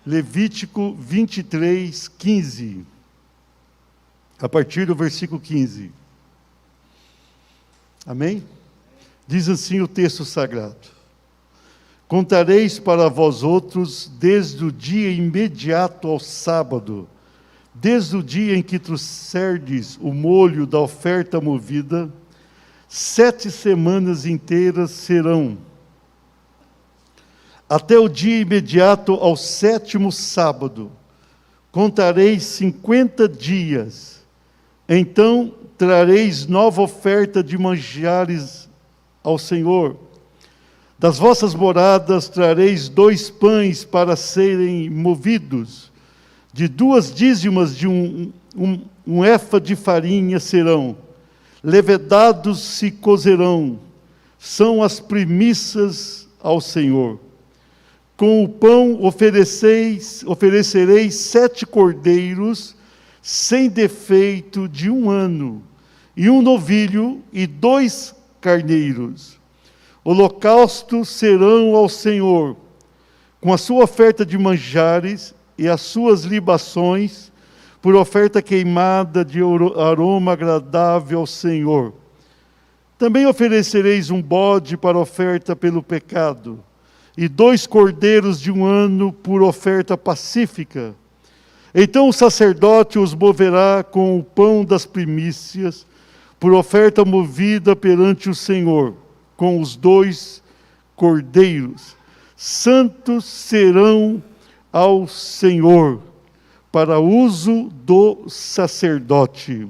Levítico 23, 15. A partir do versículo 15. Amém? Diz assim o texto sagrado: Contareis para vós outros desde o dia imediato ao sábado, desde o dia em que trouxerdes o molho da oferta movida, 7 semanas inteiras serão, até o dia imediato ao 7º sábado, contareis 50 dias, então trareis nova oferta de manjares ao Senhor. Das vossas moradas trareis 2 pães para serem movidos, de 2 dízimas de um éfa de farinha serão, levedados se cozerão, são as primícias ao Senhor. Com o pão oferecereis 7 cordeiros, sem defeito de 1 ano, e 1 novilho e 2 carneiros. Holocaustos serão ao Senhor, com a sua oferta de manjares e as suas libações, por oferta queimada de aroma agradável ao Senhor. Também oferecereis um bode para oferta pelo pecado, e 2 cordeiros de 1 ano por oferta pacífica. Então o sacerdote os moverá com o pão das primícias, por oferta movida perante o Senhor, com os 2 cordeiros. Santos serão ao Senhor, para uso do sacerdote.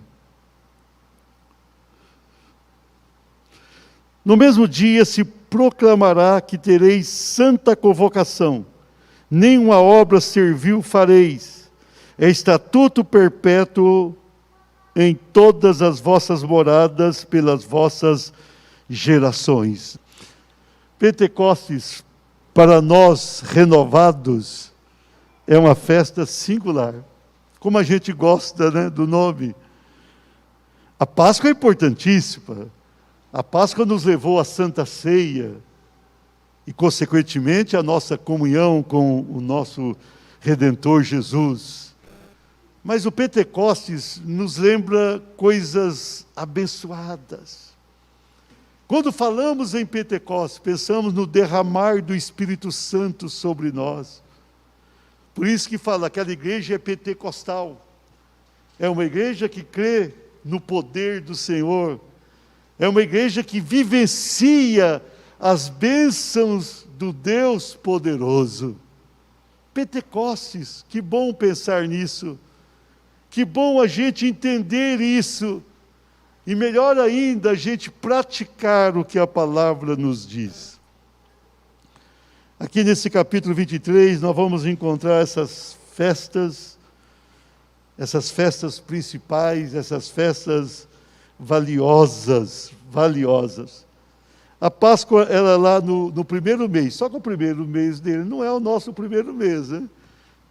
No mesmo dia se proclamará que tereis santa convocação, nenhuma obra servil fareis, é estatuto perpétuo em todas as vossas moradas, pelas vossas gerações. Pentecostes, para nós renovados, é uma festa singular. Como a gente gosta, né, do nome. A Páscoa é importantíssima. A Páscoa nos levou à Santa Ceia e, consequentemente, à nossa comunhão com o nosso Redentor Jesus. Mas o Pentecostes nos lembra coisas abençoadas. Quando falamos em Pentecostes, pensamos no derramar do Espírito Santo sobre nós. Por isso que fala, aquela igreja é pentecostal. É uma igreja que crê no poder do Senhor. É uma igreja que vivencia as bênçãos do Deus poderoso. Pentecostes, que bom pensar nisso. Que bom a gente entender isso. E melhor ainda, a gente praticar o que a palavra nos diz. Aqui nesse capítulo 23, nós vamos encontrar essas festas principais, essas festas valiosas. A Páscoa era lá no primeiro mês, só que o primeiro mês dele não é o nosso primeiro mês, né?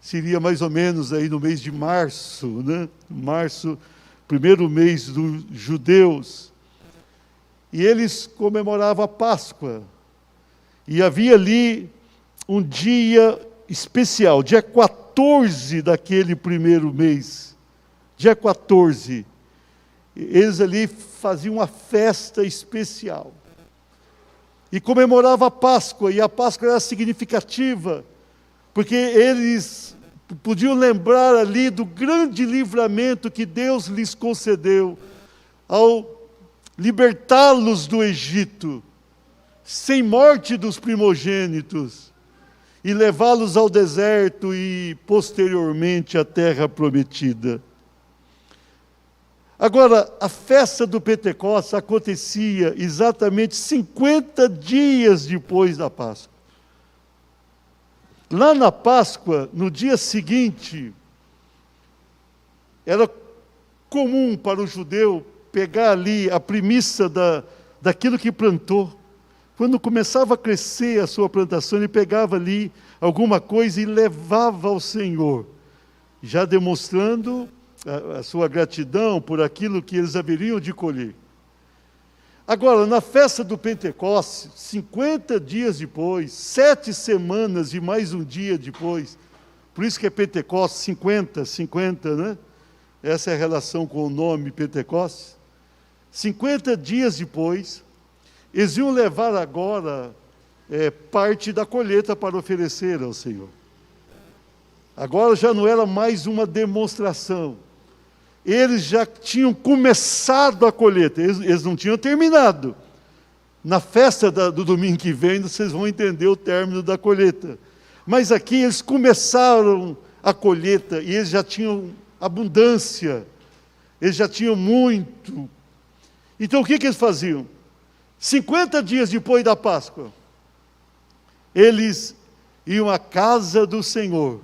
Seria mais ou menos aí no mês de março, né? Março, primeiro mês dos judeus. E eles comemoravam a Páscoa. E havia ali um dia especial, dia 14 daquele primeiro mês. Dia 14. Eles ali faziam uma festa especial. E comemoravam a Páscoa, e a Páscoa era significativa, porque eles podiam lembrar ali do grande livramento que Deus lhes concedeu ao libertá-los do Egito, sem morte dos primogênitos, e levá-los ao deserto e, posteriormente, à terra prometida. Agora, a festa do Pentecostes acontecia exatamente 50 dias depois da Páscoa. Lá na Páscoa, no dia seguinte, era comum para o judeu pegar ali a primícia daquilo que plantou. Quando começava a crescer a sua plantação, ele pegava ali alguma coisa e levava ao Senhor, já demonstrando a sua gratidão por aquilo que eles haveriam de colher. Agora, na festa do Pentecostes, 50 dias depois, 7 semanas e mais um dia depois, Por isso que é Pentecostes, 50, 50, né? Essa é a relação com o nome Pentecostes. 50 dias depois, eles iam levar agora parte da colheita para oferecer ao Senhor. Agora já não era mais uma demonstração. Eles já tinham começado a colheita, eles não tinham terminado. Na festa do domingo que vem, vocês vão entender o término da colheita. Mas aqui eles começaram a colheita e eles já tinham abundância, eles já tinham muito. Então o que eles faziam? 50 dias depois da Páscoa, eles iam à casa do Senhor.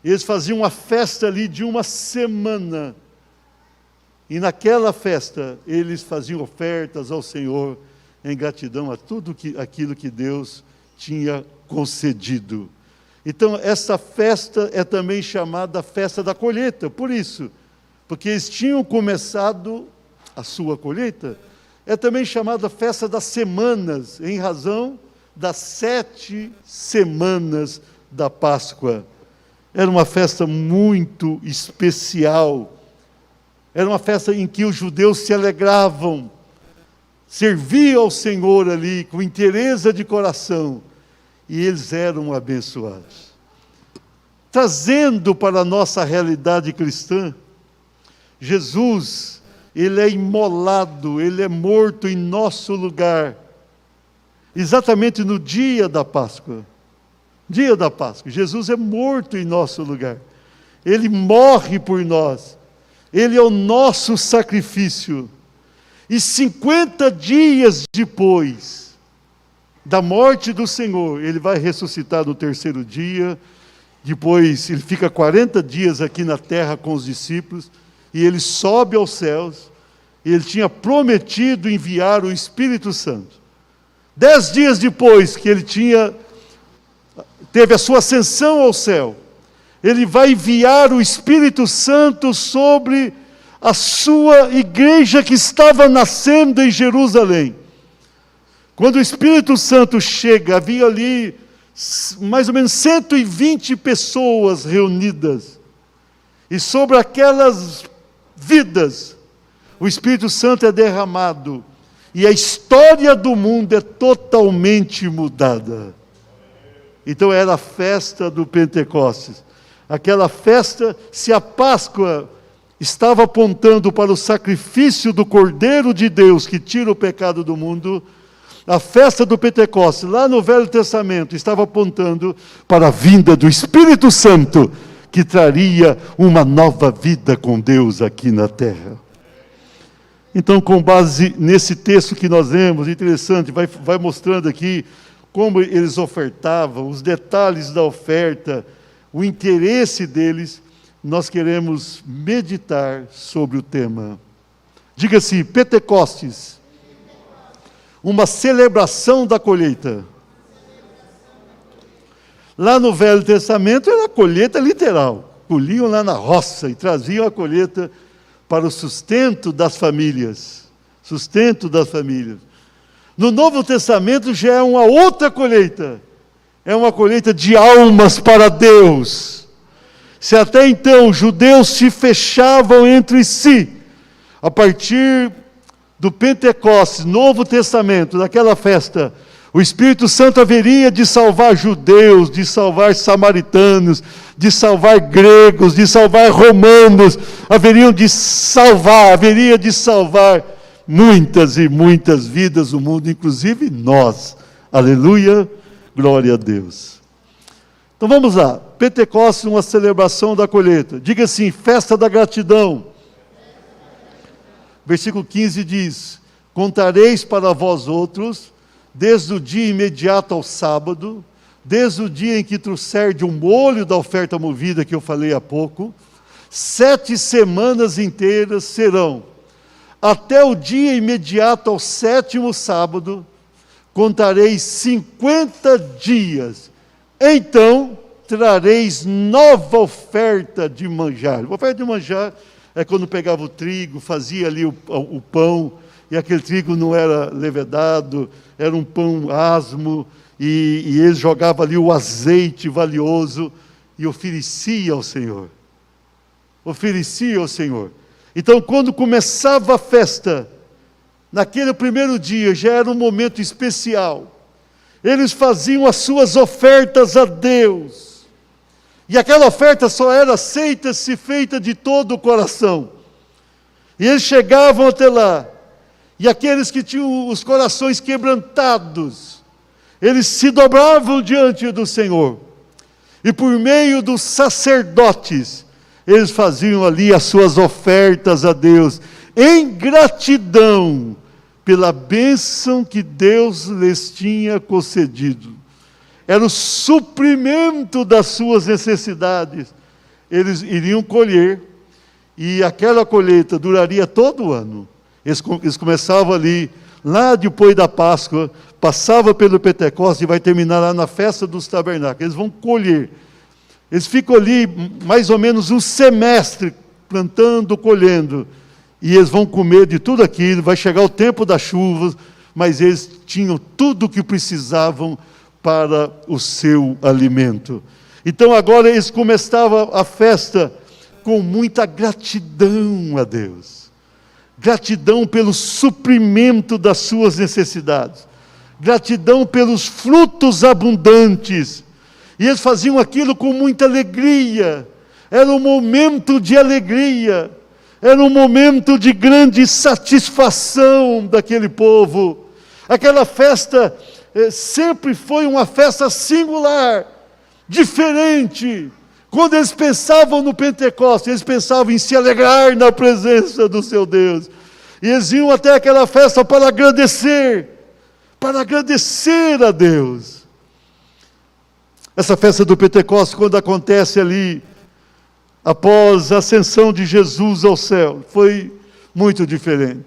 Eles faziam uma festa ali de uma semana. E naquela festa, eles faziam ofertas ao Senhor em gratidão a tudo aquilo que Deus tinha concedido. Então, essa festa é também chamada festa da colheita, por isso, porque eles tinham começado a sua colheita. É também chamada festa das semanas, em razão das 7 semanas da Páscoa. Era uma festa muito especial. Era uma festa em que os judeus se alegravam, serviam ao Senhor ali com inteireza de coração, e eles eram abençoados. Trazendo para a nossa realidade cristã, Jesus, ele é imolado, ele é morto em nosso lugar, exatamente no dia da Páscoa. Dia da Páscoa, Jesus é morto em nosso lugar. Ele morre por nós. Ele é o nosso sacrifício. E 50 dias depois da morte do Senhor, ele vai ressuscitar no terceiro dia. Depois ele fica 40 dias aqui na terra com os discípulos, e ele sobe aos céus. E ele tinha prometido enviar o Espírito Santo. 10 dias depois que ele teve a sua ascensão ao céu, ele vai enviar o Espírito Santo sobre a sua igreja que estava nascendo em Jerusalém. Quando o Espírito Santo chega, havia ali mais ou menos 120 pessoas reunidas, e sobre aquelas vidas, o Espírito Santo é derramado, e a história do mundo é totalmente mudada. Então era a festa do Pentecostes. Aquela festa, se a Páscoa estava apontando para o sacrifício do Cordeiro de Deus que tira o pecado do mundo, a festa do Pentecostes, lá no Velho Testamento, estava apontando para a vinda do Espírito Santo, que traria uma nova vida com Deus aqui na terra. Então, com base nesse texto que nós lemos, interessante, vai mostrando aqui como eles ofertavam, os detalhes da oferta, o interesse deles. Nós queremos meditar sobre o tema. Diga-se, Pentecostes, uma celebração da colheita. Lá no Velho Testamento era a colheita literal. Colhiam lá na roça e traziam a colheita para o sustento das famílias. Sustento das famílias. No Novo Testamento já é uma outra colheita. É uma colheita de almas para Deus. Se até então os judeus se fechavam entre si, a partir do Pentecostes, Novo Testamento, daquela festa, o Espírito Santo haveria de salvar judeus, de salvar samaritanos, de salvar gregos, de salvar romanos, haveria de salvar muitas e muitas vidas do mundo, inclusive nós. Aleluia, glória a Deus. Então vamos lá, Pentecostes, uma celebração da colheita. Diga assim, festa da gratidão. Versículo 15 diz, contareis para vós outros, desde o dia imediato ao sábado, desde o dia em que trouxerde o molho da oferta movida, que eu falei há pouco, 7 semanas inteiras serão, até o dia imediato ao 7º sábado, contareis 50 dias, então trareis nova oferta de manjar. A oferta de manjar é quando pegava o trigo, fazia ali o pão, e aquele trigo não era levedado, era um pão asmo, e eles jogavam ali o azeite valioso, e oferecia ao Senhor. Oferecia ao Senhor. Então, quando começava a festa, naquele primeiro dia, já era um momento especial. Eles faziam as suas ofertas a Deus. E aquela oferta só era aceita se feita de todo o coração. E eles chegavam até lá. E aqueles que tinham os corações quebrantados, eles se dobravam diante do Senhor. E por meio dos sacerdotes, eles faziam ali as suas ofertas a Deus, em gratidão pela bênção que Deus lhes tinha concedido. Era o suprimento das suas necessidades. Eles iriam colher, e aquela colheita duraria todo o ano. Eles começavam ali, lá depois da Páscoa, passava pelo Pentecostes e vai terminar lá na festa dos tabernáculos. Eles vão colher. Eles ficam ali mais ou menos um semestre, plantando, colhendo. E eles vão comer de tudo aquilo, vai chegar o tempo das chuvas, mas eles tinham tudo o que precisavam para o seu alimento. Então agora eles começavam a festa com muita gratidão a Deus. Gratidão pelo suprimento das suas necessidades. Gratidão pelos frutos abundantes. E eles faziam aquilo com muita alegria. Era um momento de alegria. Era um momento de grande satisfação daquele povo. Aquela festa sempre foi uma festa singular, diferente. Quando eles pensavam no Pentecostes, eles pensavam em se alegrar na presença do seu Deus. E eles iam até aquela festa para agradecer a Deus. Essa festa do Pentecostes, quando acontece ali, após a ascensão de Jesus ao céu, foi muito diferente.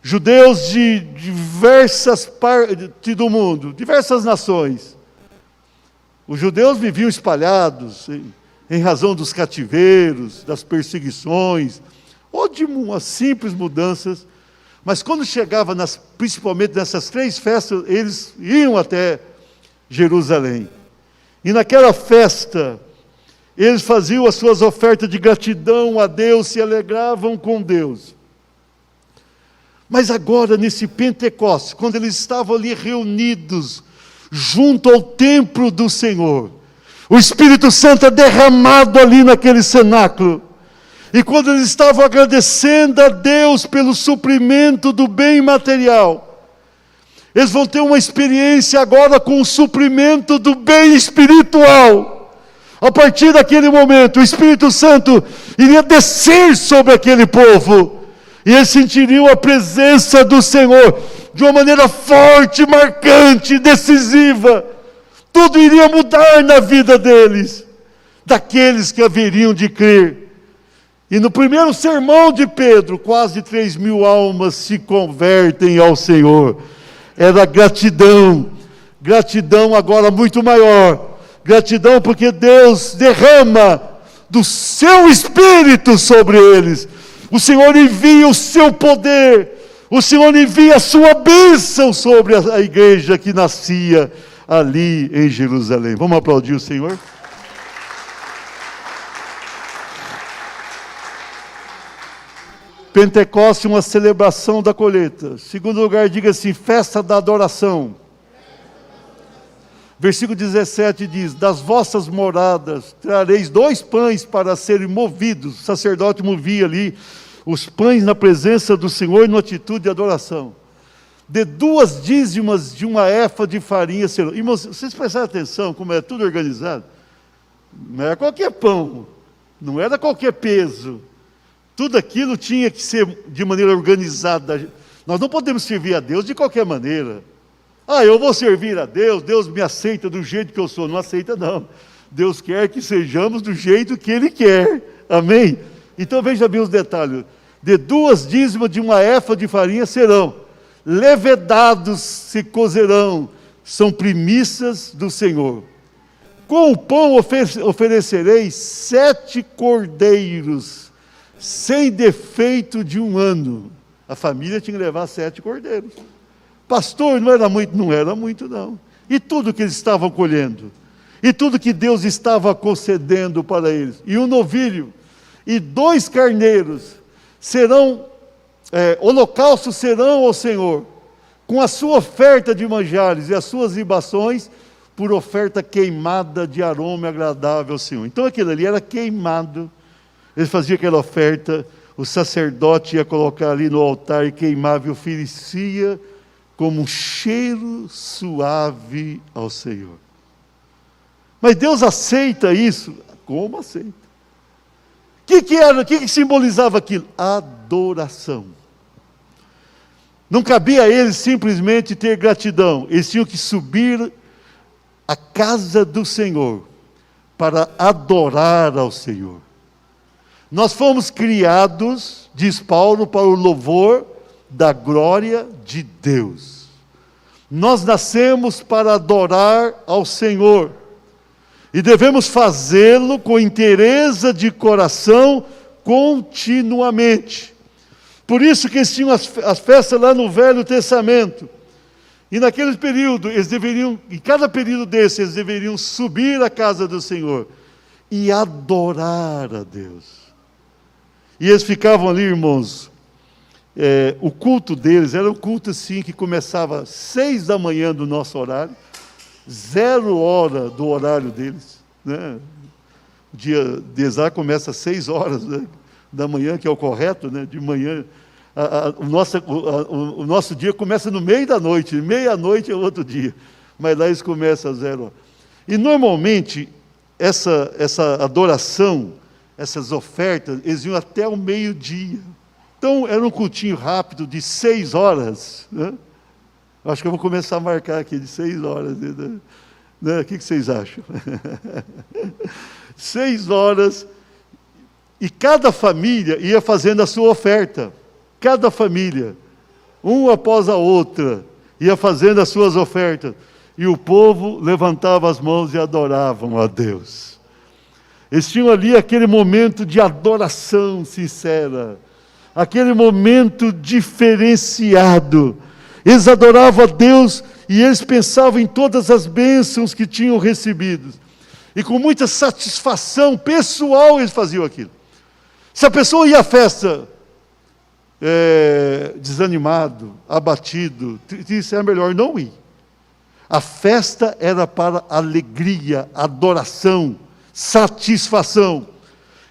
Judeus de diversas partes do mundo, diversas nações. Os judeus viviam espalhados em razão dos cativeiros, das perseguições, ou de umas simples mudanças. Mas quando chegava, principalmente nessas 3 festas, eles iam até Jerusalém. E naquela festa, eles faziam as suas ofertas de gratidão a Deus, se alegravam com Deus. Mas agora, nesse Pentecostes, quando eles estavam ali reunidos, junto ao templo do Senhor, o Espírito Santo é derramado ali naquele cenáculo. E quando eles estavam agradecendo a Deus pelo suprimento do bem material, eles vão ter uma experiência agora com o suprimento do bem espiritual. A partir daquele momento, o Espírito Santo iria descer sobre aquele povo, e eles sentiriam a presença do Senhor de uma maneira forte, marcante, decisiva. Tudo iria mudar na vida deles, daqueles que haveriam de crer. E no primeiro sermão de Pedro, quase 3.000 almas se convertem ao Senhor. Era gratidão, gratidão agora muito maior. Gratidão porque Deus derrama do seu Espírito sobre eles. O Senhor envia o seu poder, o Senhor envia a sua bênção sobre a igreja que nascia ali em Jerusalém. Vamos aplaudir o Senhor? Pentecostes, uma celebração da colheita. Segundo lugar, diga assim, festa da adoração. Versículo 17 diz, das vossas moradas trareis 2 pães para serem movidos. O sacerdote movia ali os pães na presença do Senhor numa atitude de adoração. De 2 dízimas de uma efa de farinha serão. Irmãos, vocês prestaram atenção como é tudo organizado? Não era qualquer pão, não era qualquer peso. Tudo aquilo tinha que ser de maneira organizada. Nós não podemos servir a Deus de qualquer maneira. Eu vou servir a Deus, Deus me aceita do jeito que eu sou. Não aceita não. Deus quer que sejamos do jeito que Ele quer. Amém? Então veja bem os detalhes. De 2 dízimas de uma efa de farinha serão. Levedados se cozerão. São primícias do Senhor. Com o pão oferecereis 7 cordeiros, sem defeito de 1 ano. A família tinha que levar 7 cordeiros. Pastor, não era muito? Não era muito, não. E tudo que eles estavam colhendo? e tudo que Deus estava concedendo para eles. E um novilho e 2 carneiros serão, holocaustos serão ao Senhor, com a sua oferta de manjares e as suas libações, por oferta queimada de aroma agradável ao Senhor. Então aquilo ali era queimado, eles faziam aquela oferta, o sacerdote ia colocar ali no altar e queimava e oferecia como um cheiro suave ao Senhor. Mas Deus aceita isso? Como aceita? O que simbolizava aquilo? Adoração. Não cabia a eles simplesmente ter gratidão, eles tinham que subir à casa do Senhor para adorar ao Senhor. Nós fomos criados, diz Paulo, para o louvor da glória de Deus. Nós nascemos para adorar ao Senhor e devemos fazê-lo com inteireza de coração continuamente. Por isso que eles tinham as festas lá no Velho Testamento. E naquele período, em cada período desse, eles deveriam subir à casa do Senhor e adorar a Deus. E eles ficavam ali, irmãos, o culto deles era um culto assim, que começava às 6 da manhã do nosso horário, 0 hora do horário deles, né? O dia de Exá começa às 6 horas, né, da manhã, que é o correto, né? De manhã. O nosso dia começa no meio da noite, meia-noite é outro dia, mas lá eles começam às 0 horas. E normalmente, essa adoração, essas ofertas, eles iam até o meio-dia. Então, era um cultinho rápido de 6 horas. Né? Acho que eu vou começar a marcar aqui de 6 horas. Né? O que vocês acham? 6 horas, e cada família ia fazendo a sua oferta. Cada família, uma após a outra, ia fazendo as suas ofertas. E o povo levantava as mãos e adoravam a Deus. Eles tinham ali aquele momento de adoração sincera, aquele momento diferenciado. Eles adoravam a Deus e eles pensavam em todas as bênçãos que tinham recebido. E com muita satisfação pessoal eles faziam aquilo. Se a pessoa ia à festa desanimado, abatido, isso é melhor não ir. A festa era para alegria, adoração, satisfação.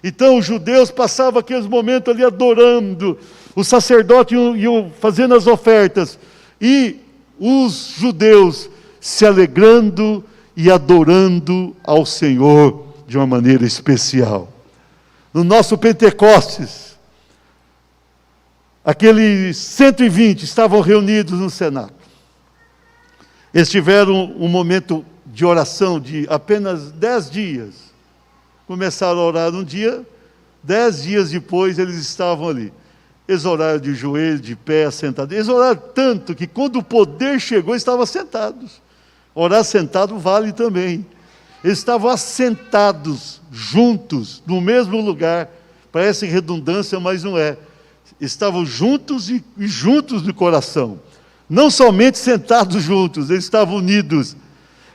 Então os judeus passavam aqueles momentos ali adorando, os sacerdotes iam fazendo as ofertas, e os judeus se alegrando e adorando ao Senhor de uma maneira especial. No nosso Pentecostes, aqueles 120 estavam reunidos no cenáculo. Eles tiveram um momento de oração de apenas 10 dias. Começaram a orar um dia, 10 dias depois eles estavam ali. Eles oraram de joelho, de pé, sentados. Eles oraram tanto que quando o poder chegou, eles estavam sentados. Orar sentado vale também. Eles estavam assentados, juntos, no mesmo lugar. Parece redundância, mas não é. Estavam juntos e juntos de coração. Não somente sentados juntos, eles estavam unidos.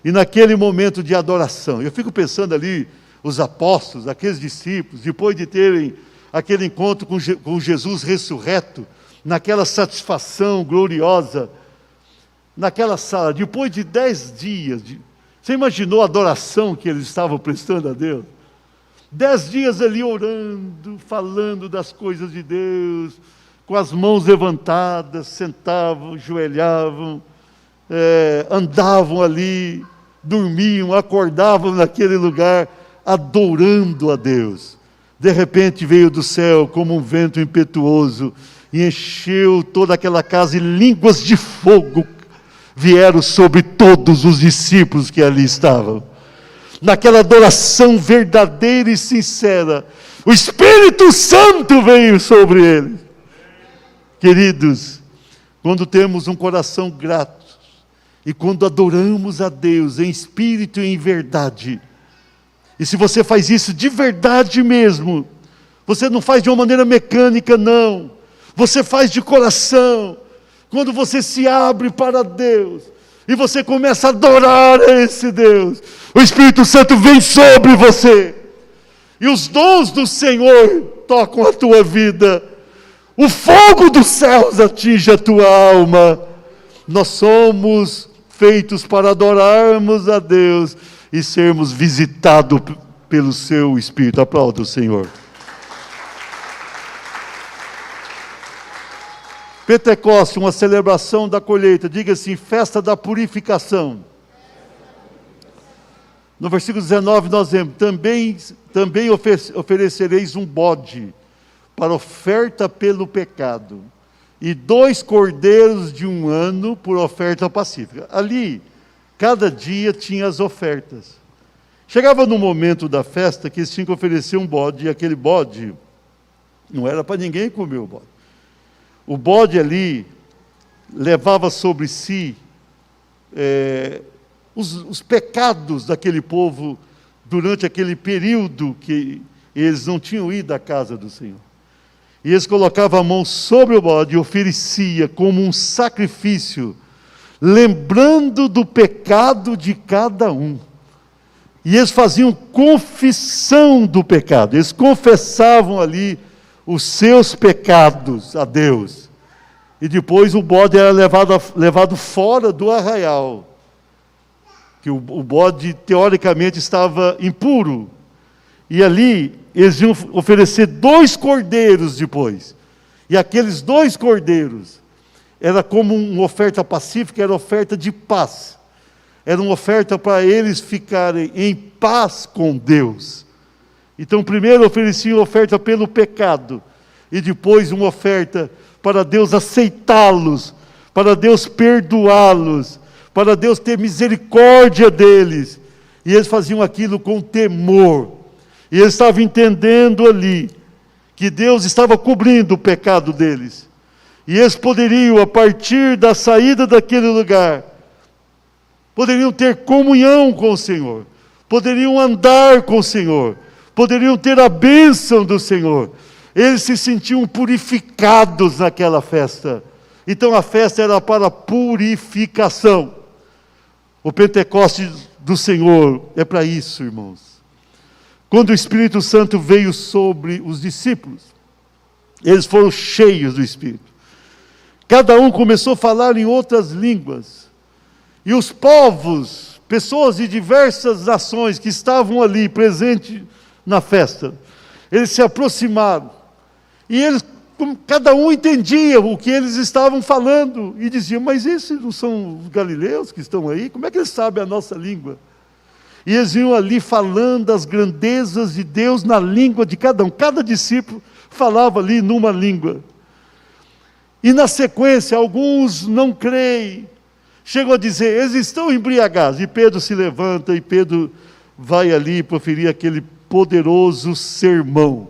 E naquele momento de adoração, eu fico pensando ali, os apóstolos, aqueles discípulos, depois de terem aquele encontro com Jesus ressurreto, naquela satisfação gloriosa, naquela sala, depois de 10 dias, você imaginou a adoração que eles estavam prestando a Deus? 10 dias ali orando, falando das coisas de Deus, com as mãos levantadas, sentavam, joelhavam, andavam ali, dormiam, acordavam naquele lugar, adorando a Deus. De repente veio do céu como um vento impetuoso e encheu toda aquela casa, e línguas de fogo vieram sobre todos os discípulos que ali estavam. Naquela adoração verdadeira e sincera, o Espírito Santo veio sobre eles. Queridos, quando temos um coração grato, e quando adoramos a Deus em espírito e em verdade, e se você faz isso de verdade mesmo, você não faz de uma maneira mecânica, não. Você faz de coração. Quando você se abre para Deus, e você começa a adorar a esse Deus, o Espírito Santo vem sobre você, e os dons do Senhor tocam a tua vida, o fogo dos céus atinge a tua alma. Nós somos feitos para adorarmos a Deus e sermos visitados pelo seu Espírito. Aplauda o Senhor. Pentecoste, uma celebração da colheita. Diga assim, festa da purificação. No versículo 19 nós vemos, também oferecereis um bode para oferta pelo pecado, e 2 cordeiros de 1 ano por oferta pacífica. Ali, cada dia tinha as ofertas. Chegava no momento da festa que eles tinham que oferecer um bode, e aquele bode não era para ninguém comer o bode. O bode ali levava sobre si os pecados daquele povo durante aquele período que eles não tinham ido à casa do Senhor. E eles colocavam a mão sobre o bode e oferecia como um sacrifício, lembrando do pecado de cada um. E eles faziam confissão do pecado, eles confessavam ali os seus pecados a Deus. E depois o bode era levado fora do arraial, que o bode teoricamente estava impuro. E ali eles iam oferecer 2 cordeiros depois. E aqueles 2 cordeiros era como uma oferta pacífica, era oferta de paz. Era uma oferta para eles ficarem em paz com Deus. Então primeiro ofereciam oferta pelo pecado, e depois uma oferta para Deus aceitá-los, para Deus perdoá-los, para Deus ter misericórdia deles. E eles faziam aquilo com temor. E eles estavam entendendo ali que Deus estava cobrindo o pecado deles. E eles poderiam, a partir da saída daquele lugar, poderiam ter comunhão com o Senhor, poderiam andar com o Senhor, poderiam ter a bênção do Senhor. Eles se sentiam purificados naquela festa. Então a festa era para purificação. O Pentecoste do Senhor é para isso, irmãos. Quando o Espírito Santo veio sobre os discípulos, eles foram cheios do Espírito. Cada um começou a falar em outras línguas. E os povos, pessoas de diversas nações que estavam ali presentes na festa, eles se aproximaram. E eles, cada um entendia o que eles estavam falando. E diziam, mas esses não são os galileus que estão aí? Como é que eles sabem a nossa língua? E eles iam ali falando as grandezas de Deus na língua de cada um. Cada discípulo falava ali numa língua. E na sequência, alguns não creem. Chegam a dizer, eles estão embriagados. E Pedro se levanta e Pedro vai ali proferir aquele poderoso sermão.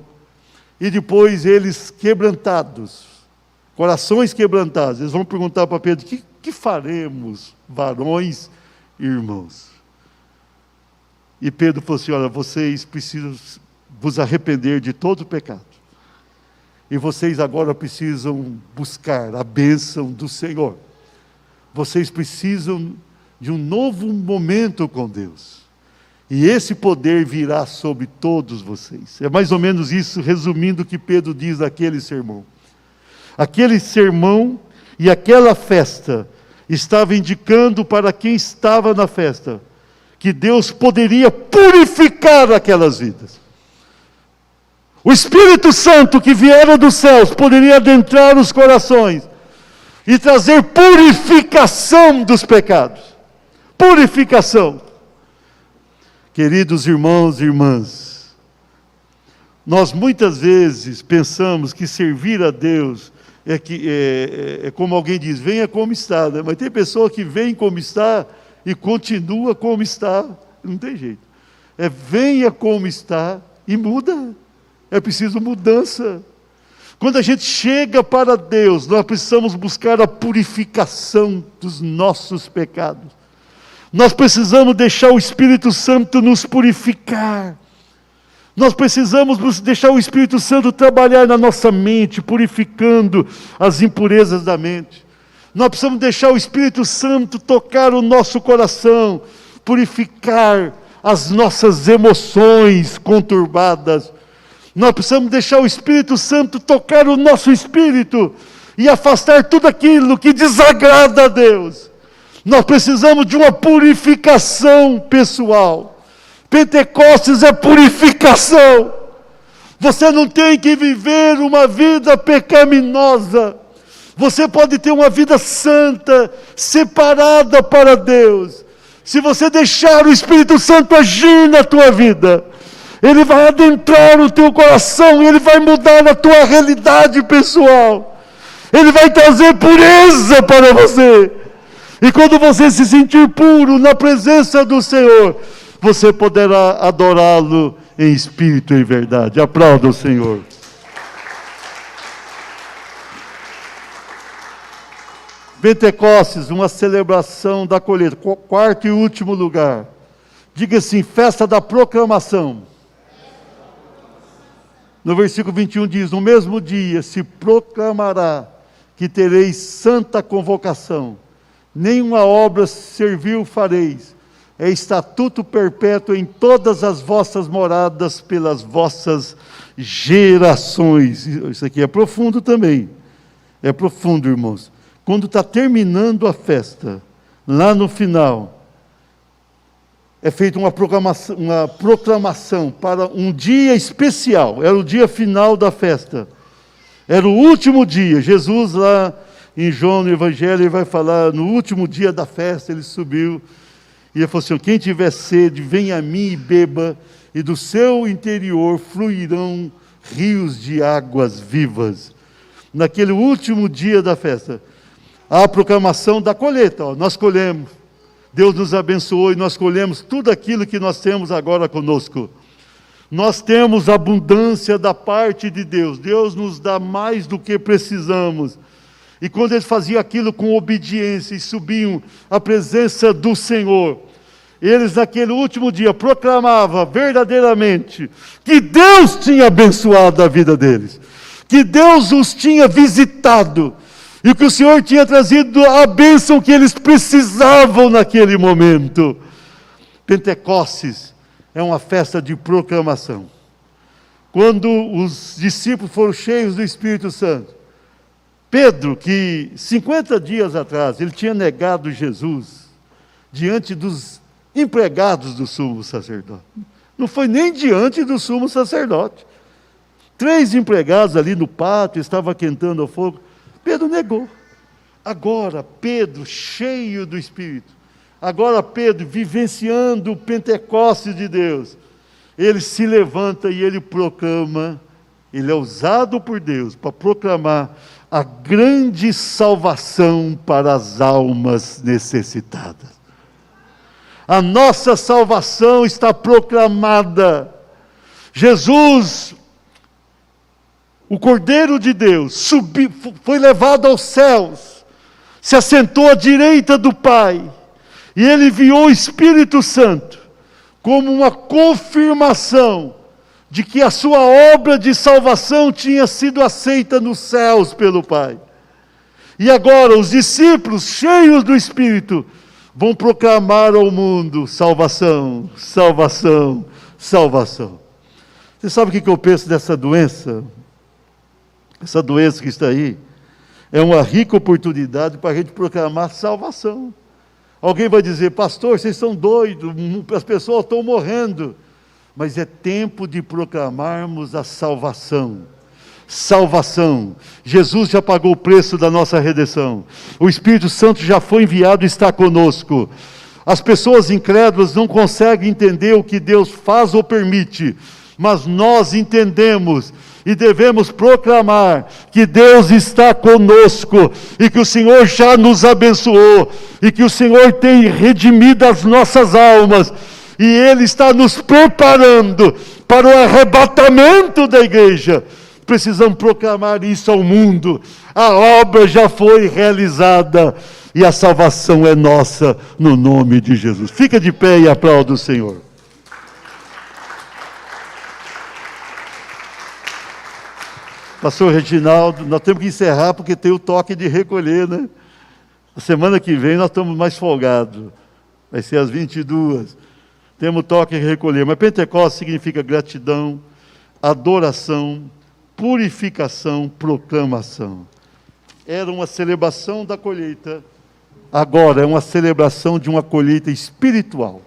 E depois eles quebrantados, corações quebrantados, eles vão perguntar para Pedro, que faremos, varões e irmãos? E Pedro falou assim, olha, vocês precisam vos arrepender de todo o pecado. E vocês agora precisam buscar a bênção do Senhor. Vocês precisam de um novo momento com Deus. E esse poder virá sobre todos vocês. É mais ou menos isso, resumindo o que Pedro diz naquele sermão. Aquele sermão e aquela festa estava indicando para quem estava na festa que Deus poderia purificar aquelas vidas. O Espírito Santo que viera dos céus poderia adentrar os corações e trazer purificação dos pecados. Purificação. Queridos irmãos e irmãs, nós muitas vezes pensamos que servir a Deus é como alguém diz, venha como está, né? Mas tem pessoa que vem como está e continua como está, não tem jeito. Venha como está e muda, é preciso mudança. Quando a gente chega para Deus, nós precisamos buscar a purificação dos nossos pecados. Nós precisamos deixar o Espírito Santo nos purificar. Nós precisamos deixar o Espírito Santo trabalhar na nossa mente, purificando as impurezas da mente. Nós precisamos deixar o Espírito Santo tocar o nosso coração, purificar as nossas emoções conturbadas. Nós precisamos deixar o Espírito Santo tocar o nosso espírito e afastar tudo aquilo que desagrada a Deus. Nós precisamos de uma purificação pessoal. Pentecostes é purificação. Você não tem que viver uma vida pecaminosa. Você pode ter uma vida santa, separada para Deus. Se você deixar o Espírito Santo agir na tua vida, Ele vai adentrar no teu coração, Ele vai mudar a tua realidade pessoal. Ele vai trazer pureza para você. E quando você se sentir puro na presença do Senhor, você poderá adorá-lo em espírito e verdade. Aplauda o Senhor. Pentecostes, uma celebração da colheita. Quarto e último lugar. Diga assim, festa da proclamação. No versículo 21 diz, no mesmo dia se proclamará que tereis santa convocação. Nenhuma obra servil fareis. É estatuto perpétuo em todas as vossas moradas pelas vossas gerações. Isso aqui é profundo também. É profundo, irmãos. Quando está terminando a festa, lá no final, é feita uma proclamação para um dia especial. Era o dia final da festa. Era o último dia. Jesus lá em João, no Evangelho, ele vai falar, no último dia da festa, ele subiu, e ele falou assim, quem tiver sede, venha a mim e beba, e do seu interior fluirão rios de águas vivas. Naquele último dia da festa, a proclamação da colheita, nós colhemos, Deus nos abençoou e nós colhemos tudo aquilo que nós temos agora conosco. Nós temos abundância da parte de Deus, Deus nos dá mais do que precisamos. E quando eles faziam aquilo com obediência e subiam à presença do Senhor, eles naquele último dia proclamavam verdadeiramente que Deus tinha abençoado a vida deles, que Deus os tinha visitado, e que o Senhor tinha trazido a bênção que eles precisavam naquele momento. Pentecostes é uma festa de proclamação. Quando os discípulos foram cheios do Espírito Santo, Pedro, que 50 dias atrás, ele tinha negado Jesus diante dos empregados do sumo sacerdote. Não foi nem diante do sumo sacerdote. 3 empregados ali no pátio, estavam aquentando ao fogo. Pedro negou. Agora, Pedro, cheio do Espírito, agora Pedro, vivenciando o Pentecostes de Deus, ele se levanta e ele proclama, ele é usado por Deus para proclamar a grande salvação para as almas necessitadas. A nossa salvação está proclamada. Jesus, o Cordeiro de Deus, foi levado aos céus, se assentou à direita do Pai, e Ele enviou o Espírito Santo, como uma confirmação, de que a sua obra de salvação tinha sido aceita nos céus pelo Pai. E agora os discípulos, cheios do Espírito, vão proclamar ao mundo, salvação, salvação, salvação. Você sabe o que eu penso dessa doença? Essa doença que está aí, é uma rica oportunidade para a gente proclamar salvação. Alguém vai dizer, pastor, vocês são doidos, as pessoas estão morrendo. Mas é tempo de proclamarmos a salvação. Salvação. Jesus já pagou o preço da nossa redenção. O Espírito Santo já foi enviado e está conosco. As pessoas incrédulas não conseguem entender o que Deus faz ou permite, mas nós entendemos e devemos proclamar que Deus está conosco e que o Senhor já nos abençoou e que o Senhor tem redimido as nossas almas e Ele está nos preparando para o arrebatamento da igreja. Precisamos proclamar isso ao mundo. A obra já foi realizada e a salvação é nossa no nome de Jesus. Fica de pé e aplauda o Senhor. Pastor Reginaldo, nós temos que encerrar porque tem o toque de recolher, né? A semana que vem nós estamos mais folgados. Vai ser às 22. Temos toque e recolher. Mas Pentecostes significa gratidão, adoração, purificação, proclamação. Era uma celebração da colheita. Agora é uma celebração de uma colheita espiritual.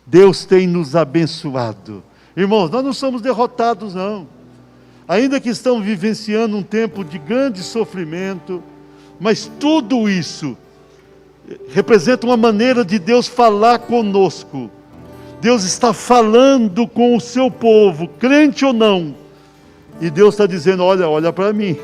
Deus tem nos abençoado. Irmãos, nós não somos derrotados, não. Ainda que estamos vivenciando um tempo de grande sofrimento, mas tudo isso representa uma maneira de Deus falar conosco. Deus está falando com o seu povo, crente ou não. E Deus está dizendo, olha para mim.